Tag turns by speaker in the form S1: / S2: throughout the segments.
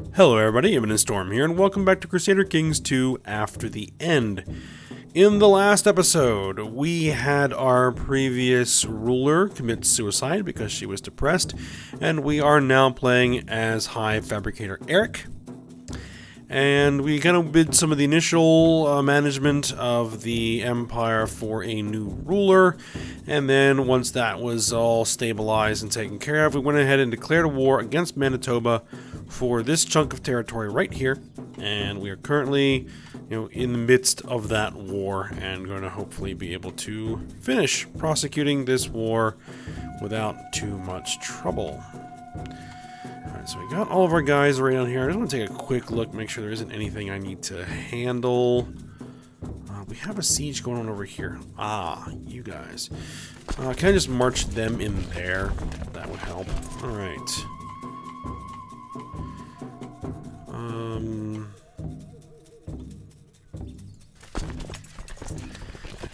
S1: Hello everybody, Imminent Storm here, and welcome back to Crusader Kings II After the End. In the last episode, we had our previous ruler commit suicide because she was depressed, and we are now playing as High Fabricator Eric. And we kind of did some of the initial management of the empire for a new ruler, and then once that was all stabilized and taken care of, we went ahead and declared a war against Manitoba for this chunk of territory right here, and we are currently, in the midst of that war, and going to hopefully be able to finish prosecuting this war without too much trouble. Alright, so we got all of our guys around here. I just want to take a quick look, make sure there isn't anything I need to handle. We have a siege going on over here. Ah, you guys. Can I just march them in there? That would help. Alright.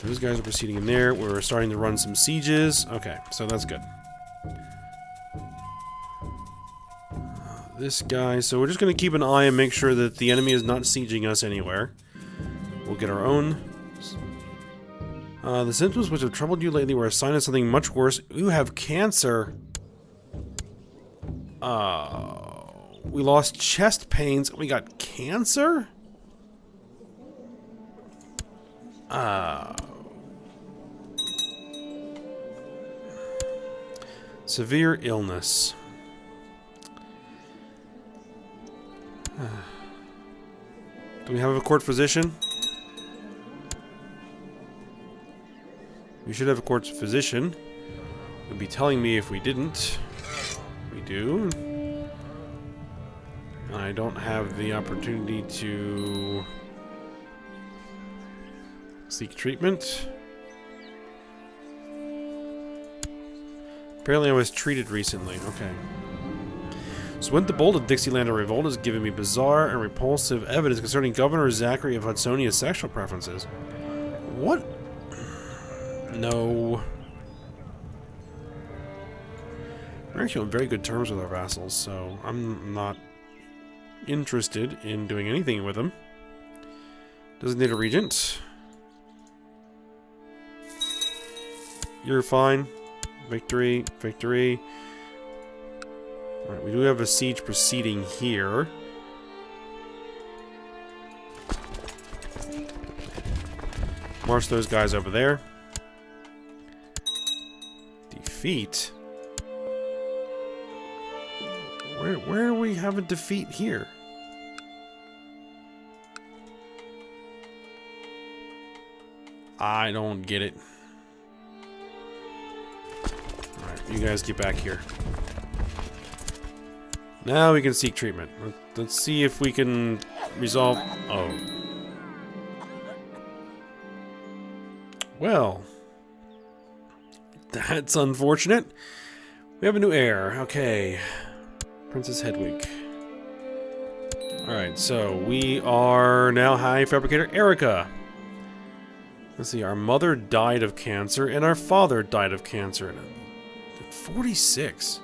S1: Those guys are proceeding in there. We're starting to run some sieges. Okay, so that's good. This guy, so we're just going to keep an eye and make sure that the enemy is not sieging us anywhere. We'll get our own. The symptoms which have troubled you lately were a sign of something much worse. You have cancer. We lost chest pains. We got cancer? Severe illness. Do we have a court physician? We should have a court physician. Would be telling me if we didn't. We do. I don't have the opportunity to seek treatment. Apparently I was treated recently. Okay. So when the bolt of Dixieland revolt has given me bizarre and repulsive evidence concerning Governor Zachary of Hudsonia's sexual preferences. What? No. We're actually on very good terms with our vassals, so I'm not interested in doing anything with them. Doesn't need a regent. You're fine. Victory, victory. Alright, we do have a siege proceeding here. March those guys over there. Defeat? Where do we have a defeat here? I don't get it. Alright, you guys get back here. Now we can seek treatment. Let's see if we can resolve... Oh. Well. That's unfortunate. We have a new heir. Okay. Princess Hedwig. Alright, so we are now High Fabricator Erica. Let's see, our mother died of cancer and our father died of cancer at 46.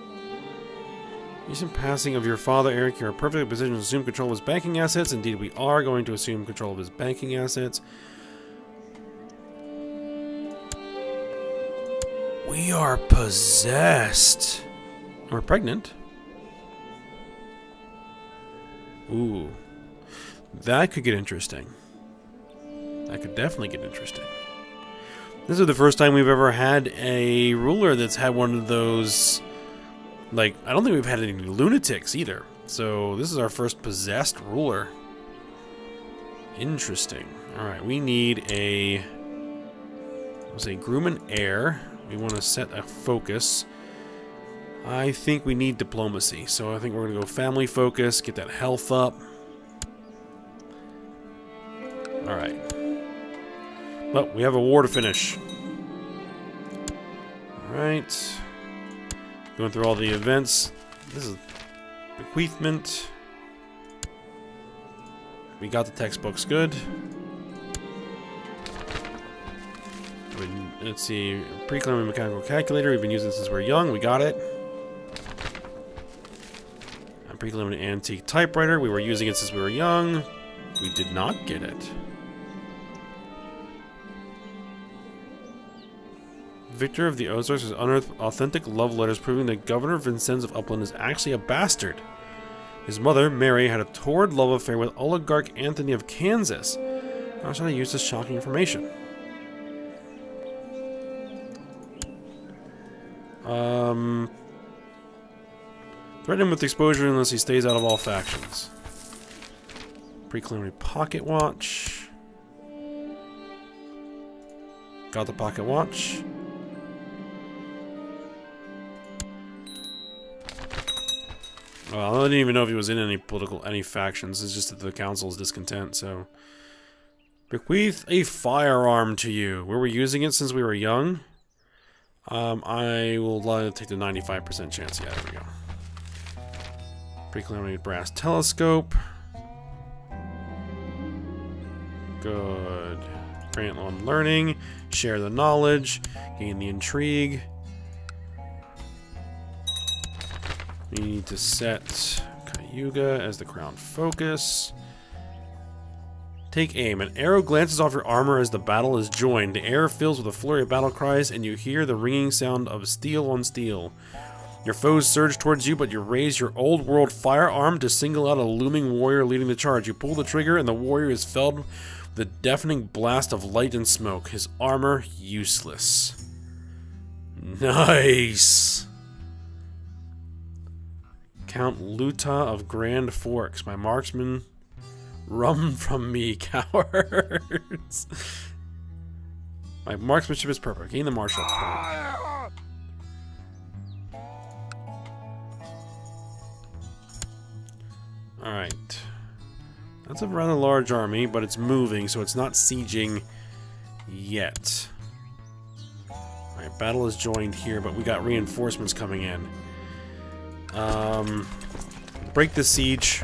S1: Recent passing of your father, Eric, you are perfectly positioned to assume control of his banking assets. Indeed, we are going to assume control of his banking assets. We are possessed. We're pregnant. Ooh. That could get interesting. That could definitely get interesting. This is the first time we've ever had a ruler that's had one of those... Like, I don't think we've had any lunatics either. So, this is our first possessed ruler. Interesting. Alright, we need a... Let's say groom and heir. We want to set a focus. I think we need diplomacy. So, I think we're going to go family focus, get that health up. Alright. Well, we have a war to finish. Alright. Going through all the events. This is bequeathment. We got the textbooks good. Let's see. Pre-climbing mechanical calculator. We've been using this since we're young. We got it. Pre-colonial antique typewriter. We were using it since we were young. We did not get it. Victor of the Ozarks has unearthed authentic love letters proving that Governor Vincennes of Upland is actually a bastard. His mother, Mary, had a torrid love affair with oligarch Anthony of Kansas. How should I use this shocking information? Threaten him with exposure unless he stays out of all factions. Pre-colonial pocket watch. Got the pocket watch. Well, I didn't even know if he was in any factions. It's just that the council's discontent, so... Bequeath a firearm to you. Were we using it since we were young? I will take the 95% chance. Yeah, there we go. Pre-colonial brass telescope. Good. Grant on learning. Share the knowledge. Gain the intrigue. We need to set Cayuga as the crown focus. Take aim. An arrow glances off your armor as the battle is joined. The air fills with a flurry of battle cries, and you hear the ringing sound of steel on steel. Your foes surge towards you, but you raise your old world firearm to single out a looming warrior leading the charge. You pull the trigger, and the warrior is felled with a deafening blast of light and smoke. His armor useless. Nice! Count Luta of Grand Forks. My marksman... Run from me, cowards. My marksmanship is perfect. Gain the martial point. Alright. That's a rather large army, but it's moving, so it's not sieging yet. Alright, battle is joined here, but we got reinforcements coming in. Break the siege.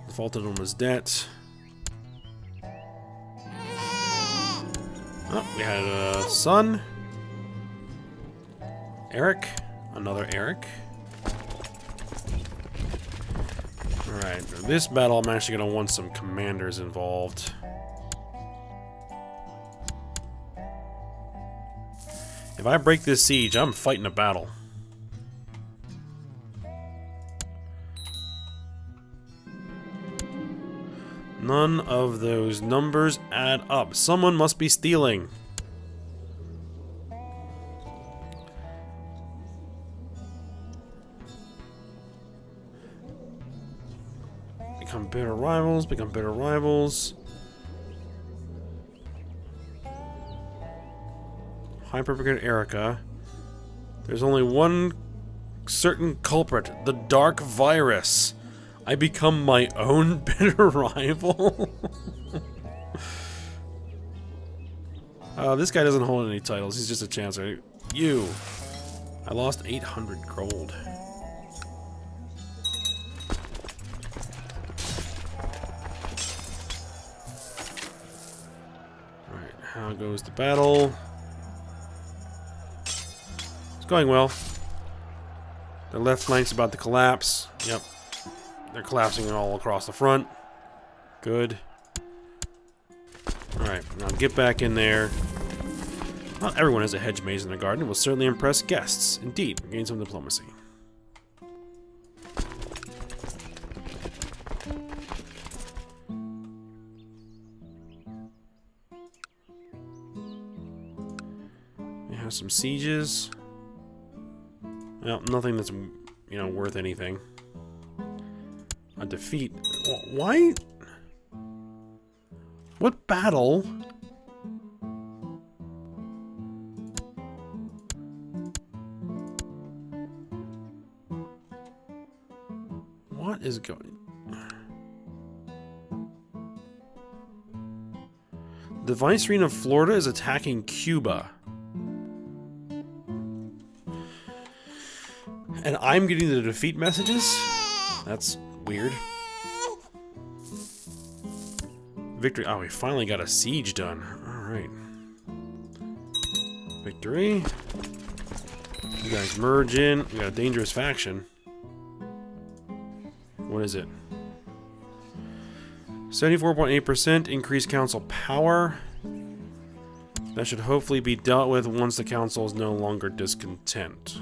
S1: Defaulted on his debt. Oh, we had a son. Eric. Another Eric. Alright, this battle I'm actually going to want some commanders involved. If I break this siege, I'm fighting a battle. None of those numbers add up. Someone must be stealing. Become bitter rivals, become bitter rivals. Hyper-Brigade Erica. There's only one certain culprit, the Dark Virus. I become my own bitter rival? This guy doesn't hold any titles. He's just a chancer. You. I lost 800 gold. Alright, how goes the battle? It's going well. The left flank's about to collapse. Yep. They're collapsing all across the front. Good. Alright, now get back in there. Not everyone has a hedge maze in their garden. It will certainly impress guests. Indeed, gain some diplomacy. We have some sieges. Well, nothing that's, worth anything. A defeat. Why? What battle? What is going? The Viceroy of Florida is attacking Cuba. And I'm getting the defeat messages? That's weird. Victory. Oh, we finally got a siege done. Alright. Victory. You guys merge in. We got a dangerous faction. What is it? 74.8% increased council power. That should hopefully be dealt with once the council is no longer discontent.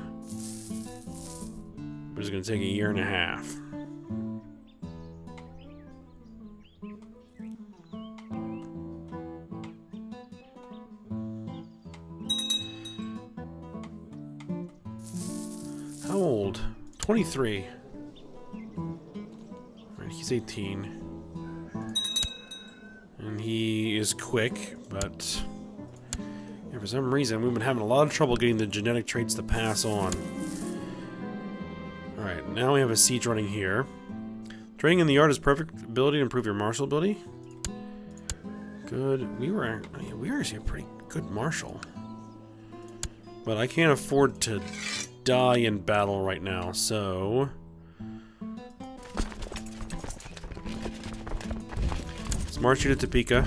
S1: But it's going to take a year and a half. How old? 23. Right, he's 18. And he is quick, but yeah, for some reason we've been having a lot of trouble getting the genetic traits to pass on. Alright, now we have a siege running here. Training in the art is perfect ability to improve your martial ability. Good. We were actually a pretty good martial. But I can't afford to die in battle right now, so let's march you to Topeka.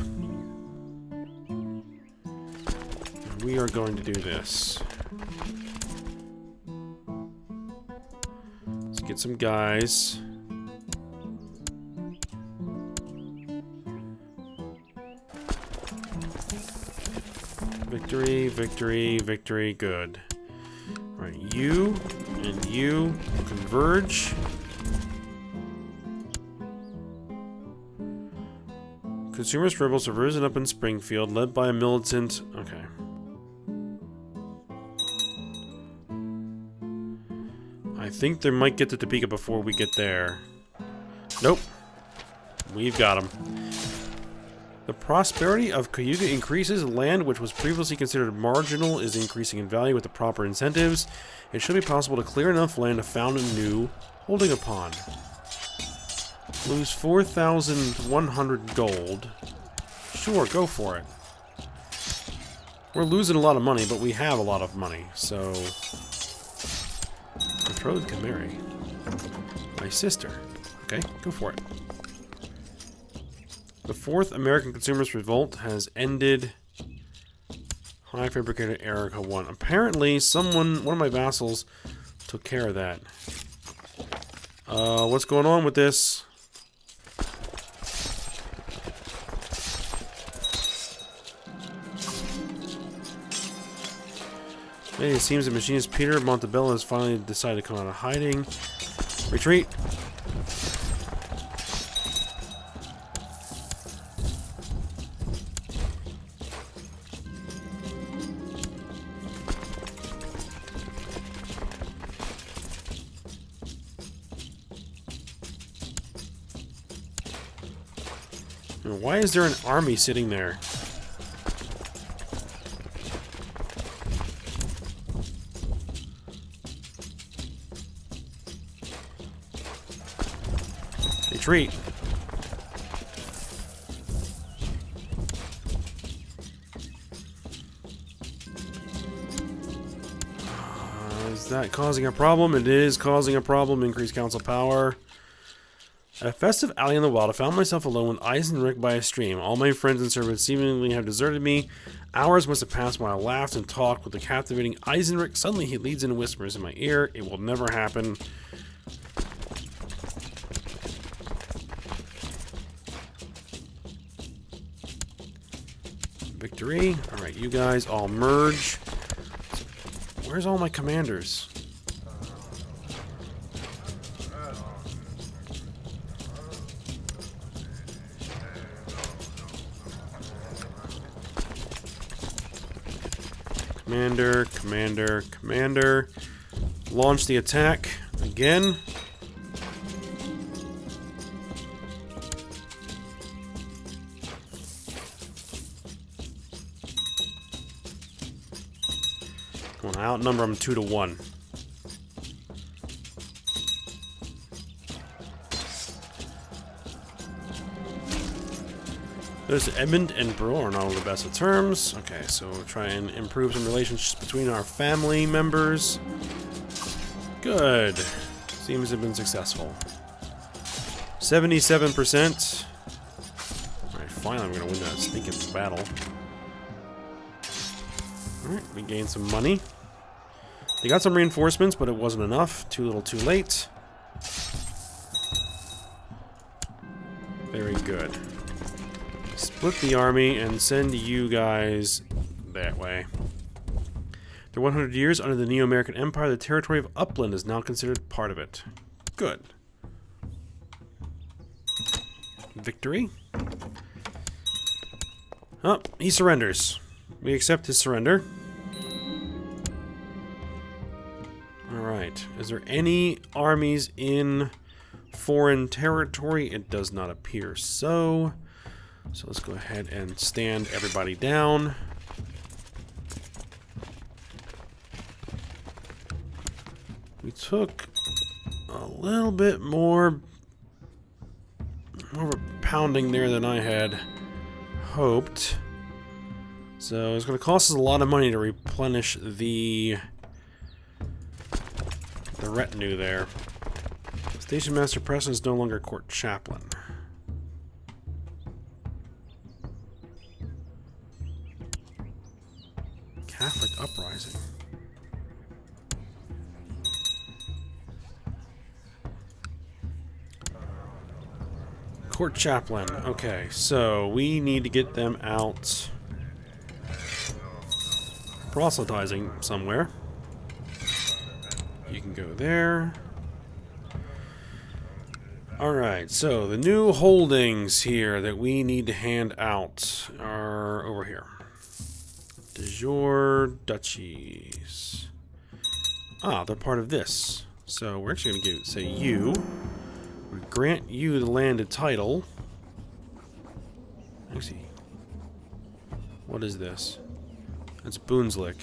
S1: And we are going to do this. Let's get some guys. Victory, victory, victory, good. Alright, you and you converge. Consumers rebels have risen up in Springfield, led by a militant. Okay. I think they might get to Topeka before we get there. Nope. We've got them. The prosperity of Cayuga increases. Land which was previously considered marginal is increasing in value with the proper incentives. It should be possible to clear enough land to found a new holding upon. Lose 4,100 gold. Sure, go for it. We're losing a lot of money, but we have a lot of money, so... Betrothed can marry my sister. Okay, go for it. The Fourth American Consumers Revolt has ended. High Fabricator Erica 1. Apparently, one of my vassals, took care of that. What's going on with this? Hey, it seems the machinist Peter Montebello has finally decided to come out of hiding. Retreat! Why is there an army sitting there? Retreat. Is that causing a problem? It is causing a problem. Increased council power. At a festive alley in the wild, I found myself alone with Eisenrick by a stream. All my friends and servants seemingly have deserted me. Hours must have passed while I laughed and talked with the captivating Eisenrick. Suddenly he leads in and whispers in my ear, "It will never happen." Victory. Alright, you guys all merge. Where's all my commanders? Commander, commander, commander. Launch the attack again. Come on, outnumber them 2-1. There's Edmund and Brewer are not on the best of terms. Okay, so we'll try and improve some relationships between our family members. Good. Seems to have been successful. 77%. Alright, finally I'm going to win that sneaking battle. Alright, we gained some money. They got some reinforcements, but it wasn't enough. Too little, too late. Very good. Split the army and send you guys that way. After 100 years under the Neo-American Empire, the territory of Upland is now considered part of it. Good. Victory. Oh, he surrenders. We accept his surrender. Alright. Is there any armies in foreign territory? It does not appear so. So let's go ahead and stand everybody down. We took a little bit more of a pounding there than I had hoped. So it's going to cost us a lot of money to replenish the retinue there. Station Master Preston is no longer court chaplain. Catholic uprising. Court chaplain. Okay, so we need to get them out proselytizing somewhere. You can go there. Alright, so the new holdings here that we need to hand out are over here. De jure duchies. Ah, they're part of this. So we're actually going to say you. We grant you the landed title. Actually, what is this? That's Boonslick.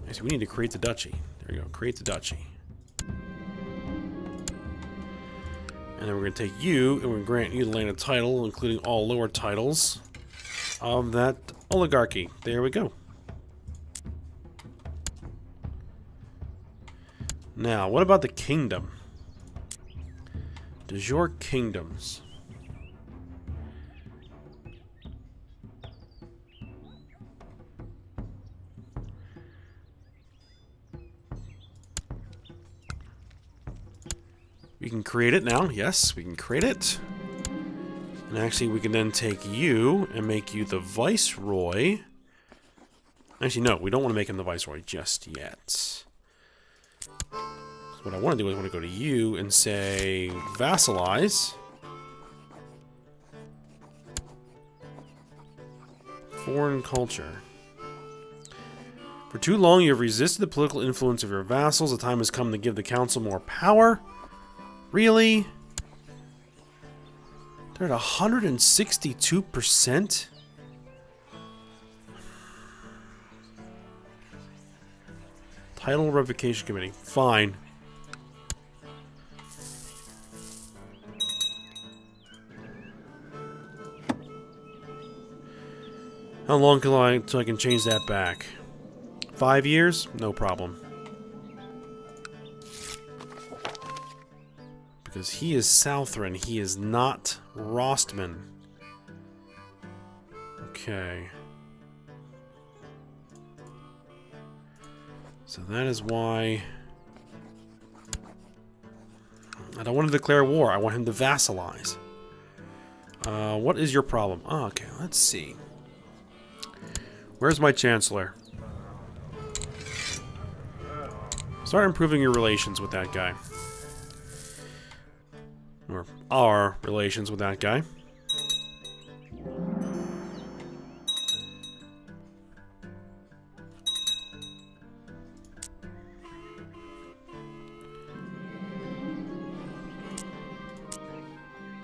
S1: Actually, we need to create the duchy. There we go. Create the duchy. And then we're going to take you, and we're going to grant you the landed title, including all lower titles of that oligarchy. There we go. Now, what about the kingdom? De jure kingdoms. We can create it now. Yes, we can create it. And actually, we can then take you and make you the viceroy. Actually, no, we don't want to make him the viceroy just yet. So what I want to do is I want to go to you and say vassalize. Foreign culture. For too long, you have resisted the political influence of your vassals. The time has come to give the council more power. Really? They're at 162%? Title Revocation Committee. Fine. How long till I can change that back? 5 years? No problem. Because he is Southron, he is not Rostman. Okay. So that is why I don't want to declare war. I want him to vassalize. What is your problem? Oh, okay, let's see. Where's my chancellor? Start improving your relations with that guy. Or our relations with that guy.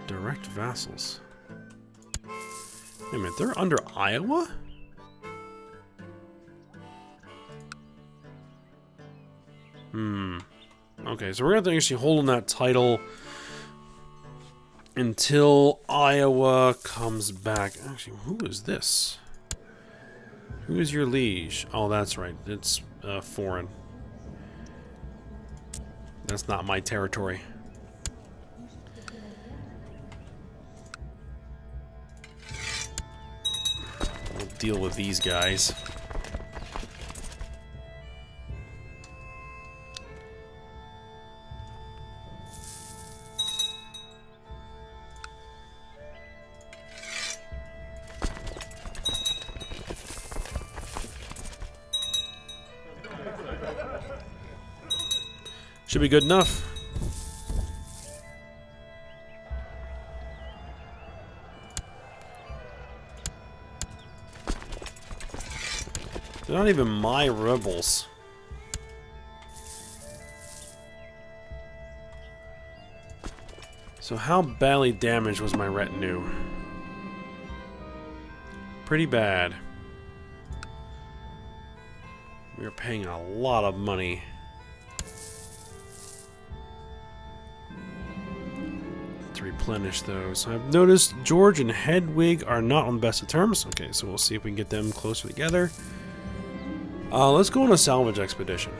S1: Direct vassals. Wait a minute, they're under Iowa? Okay, so we're going to have to actually hold on that title until Iowa comes back. Actually, who is this? Who is your liege? Oh, that's right. It's foreign. That's not my territory. We'll deal with these guys. Should be good enough. They're not even my rebels. So how badly damaged was my retinue? Pretty bad. We are paying a lot of money. To replenish those. I've noticed George and Hedwig are not on the best of terms. Okay, so we'll see if we can get them closer together. Let's go on a salvage expedition.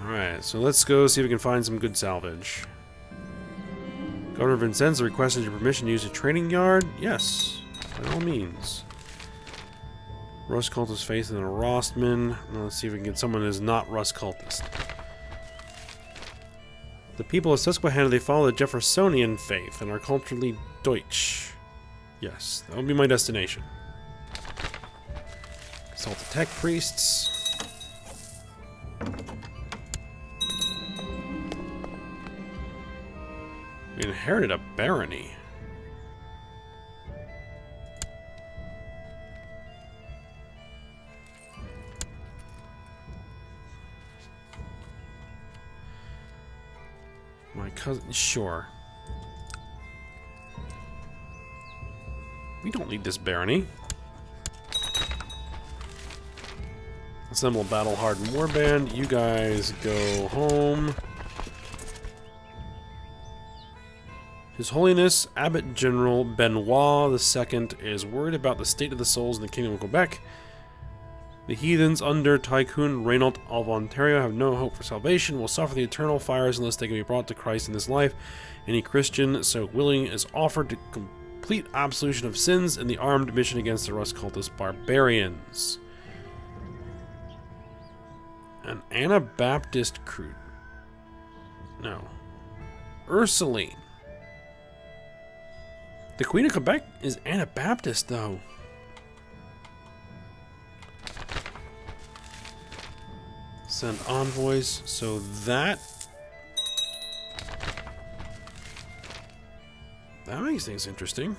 S1: Alright, so let's go see if we can find some good salvage. Governor Vincenza requested your permission to use a trading yard? Yes, by all means. Rust cultist faith in a Rostman. Now let's see if we can get someone who's not Rust cultist. The people of Susquehanna, they follow the Jeffersonian faith and are culturally Deutsch. Yes, that would be my destination. Consult the tech priests. We inherited a barony. My cousin, sure. We don't need this barony. Assemble a battle-hardened warband. You guys go home. His Holiness Abbot General Benoit II is worried about the state of the souls in the Kingdom of Quebec. The heathens under Tycoon Reynaud of Ontario have no hope for salvation, will suffer the eternal fires unless they can be brought to Christ in this life. Any Christian so willing is offered to complete absolution of sins in the armed mission against the Rust cultist barbarians. An Anabaptist crude. No. Ursuline. The Queen of Quebec is Anabaptist, though. Send envoys, so that makes things interesting.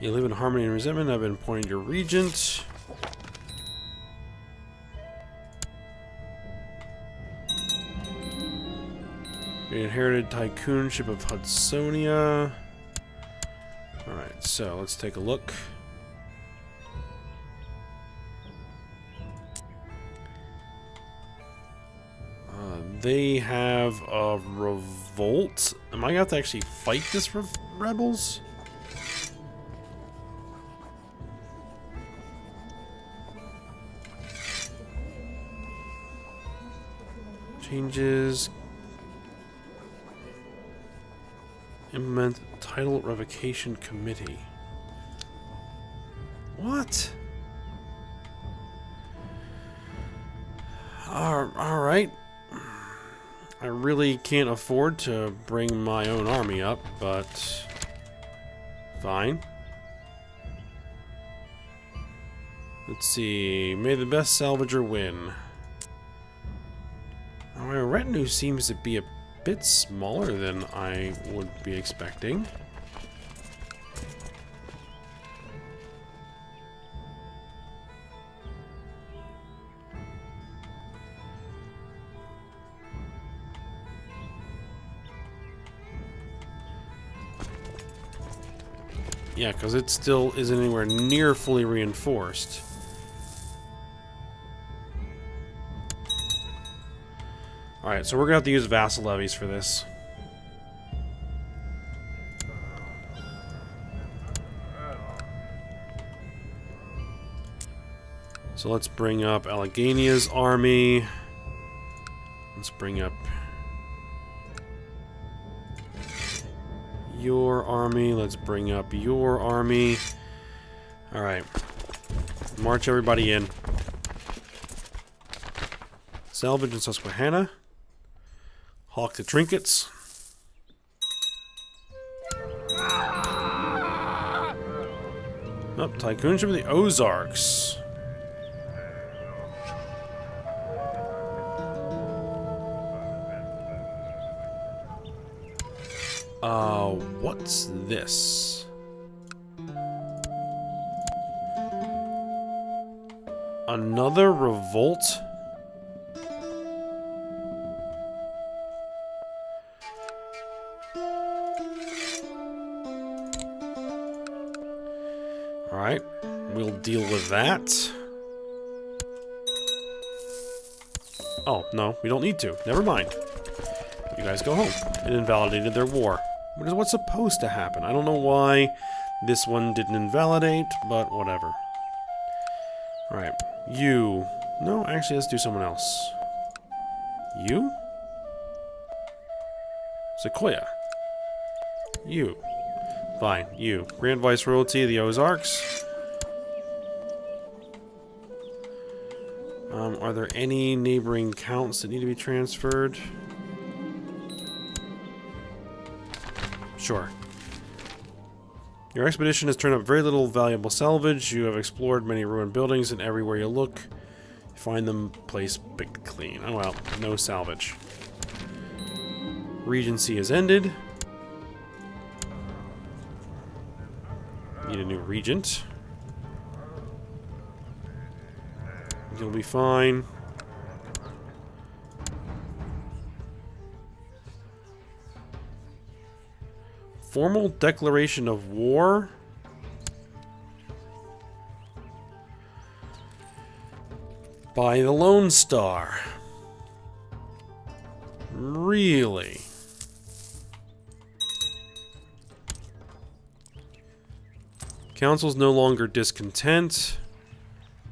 S1: You live in harmony and resentment. I've been appointed your regent. We inherited tycoonship of Hudsonia. Alright, so let's take a look. They have a revolt. Am I gonna have to actually fight this rebels? Changes. Implement title revocation committee. What? Alright. I really can't afford to bring my own army up, but fine. Let's see. May the best salvager win. My retinue seems to be a bit smaller than I would be expecting. Yeah, because it still isn't anywhere near fully reinforced. Alright, so we're going to have to use vassal levies for this. So let's bring up Alleghenia's army. Let's bring up your army. Let's bring up your army. Alright. March everybody in. Salvage in Susquehanna. Hawk the trinkets. Oh, tycoonship of the Ozarks. What's this? Another revolt? Alright, we'll deal with that. Oh, no, we don't need to. Never mind. You guys go home. It invalidated their war. Which is what's supposed to happen. I don't know why this one didn't invalidate, but whatever. Alright, you. No, actually, let's do someone else. You? Sequoia. You. Fine, you. Grand Viceroyalty of the Ozarks. Are there any neighboring counts that need to be transferred? Sure. Your expedition has turned up very little valuable salvage. You have explored many ruined buildings, and everywhere you look, you find them placed picked clean. Oh well, no salvage. Regency has ended. Need a new regent. You'll be fine. Formal declaration of war? By the Lone Star. Really? Council's no longer discontent.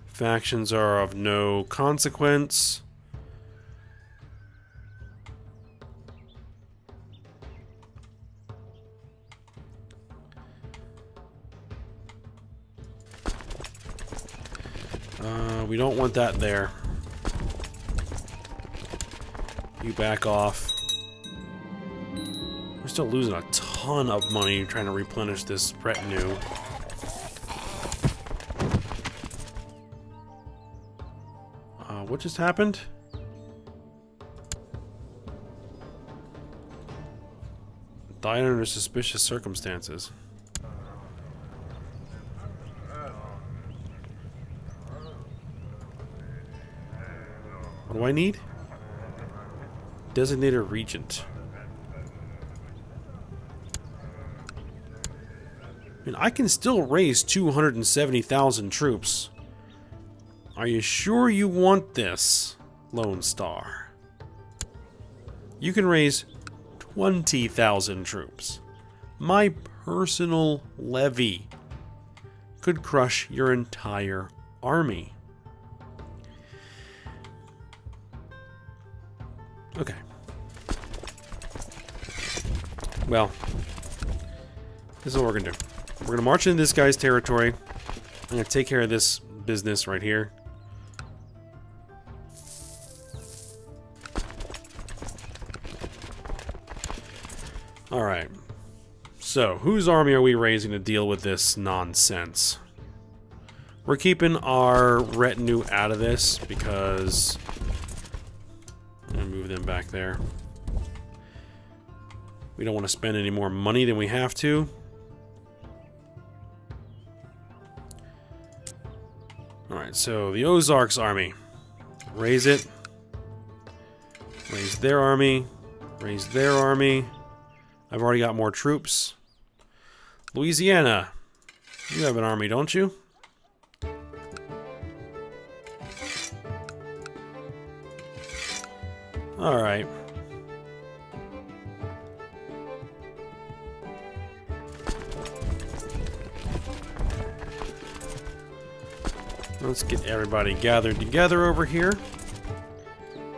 S1: Factions are of no consequence. We don't want that there. You back off. We're still losing a ton of money trying to replenish this retinue. What just happened? Died under suspicious circumstances. What do I need? Designated regent. I mean, I can still raise 270,000 troops. Are you sure you want this, Lone Star? You can raise 20,000 troops. My personal levy could crush your entire army. Okay. Well, this is what we're gonna do. We're gonna march into this guy's territory. I'm gonna take care of this business right here. Alright. So, whose army are we raising to deal with this nonsense? We're keeping our retinue out of this because... I'm going to move them back there. We don't want to spend any more money than we have to. Alright, so the Ozarks army. Raise it. Raise their army. Raise their army. I've already got more troops. Louisiana. You have an army, don't you? Alright. Let's get everybody gathered together over here.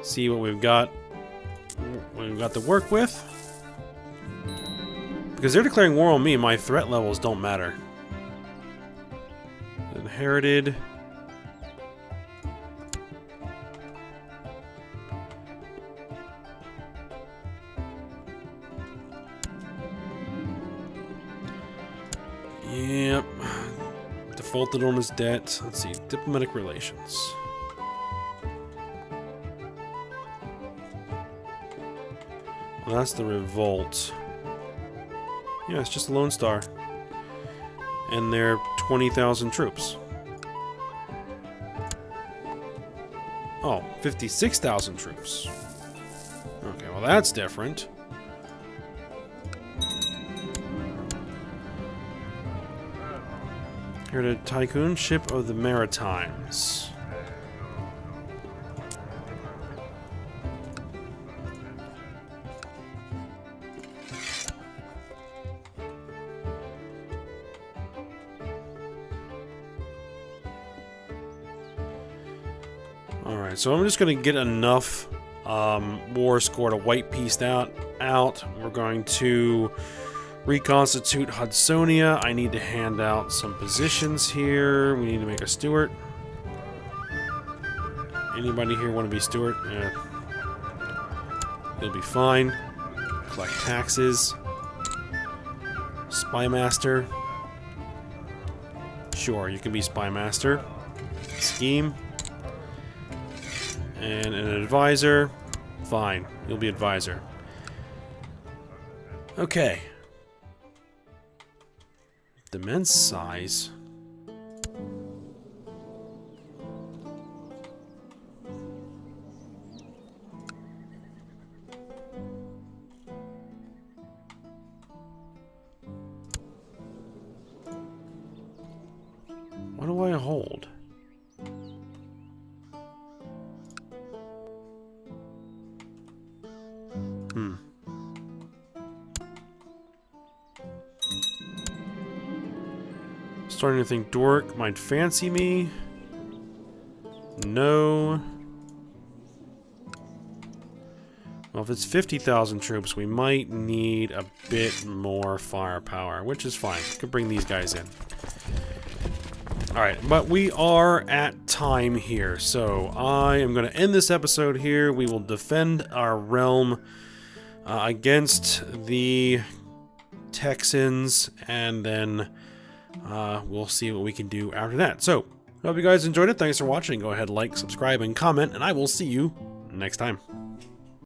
S1: See what we've got to work with. Because they're declaring war on me, my threat levels don't matter. Inherited. defaulted on his debt. Let's see, diplomatic relations. Well, that's the revolt. Yeah, it's just a Lone Star. And they're 20,000 troops. Oh, 56,000 troops. Okay, well that's different. Here to Tycoon, Ship of the Maritimes. Alright, so I'm just going to get enough war score to wipe peace out. We're going to reconstitute Hudsonia. I need to hand out some positions here. We need to make a steward. Anybody here want to be steward? Yeah. You'll be fine. Collect taxes. Spymaster. Sure, you can be Spymaster. Scheme. And an advisor. Fine, you'll be advisor. Okay. The men's size. What do I hold? Starting to think Dork might fancy me. No. Well, if it's 50,000 troops, we might need a bit more firepower, which is fine. We could bring these guys in. Alright, but we are at time here, so I am going to end this episode here. We will defend our realm against the Texans, and then we'll see what we can do after that. So, I hope you guys enjoyed it. Thanks for watching. Go ahead, like, subscribe, and comment, and I will see you next time.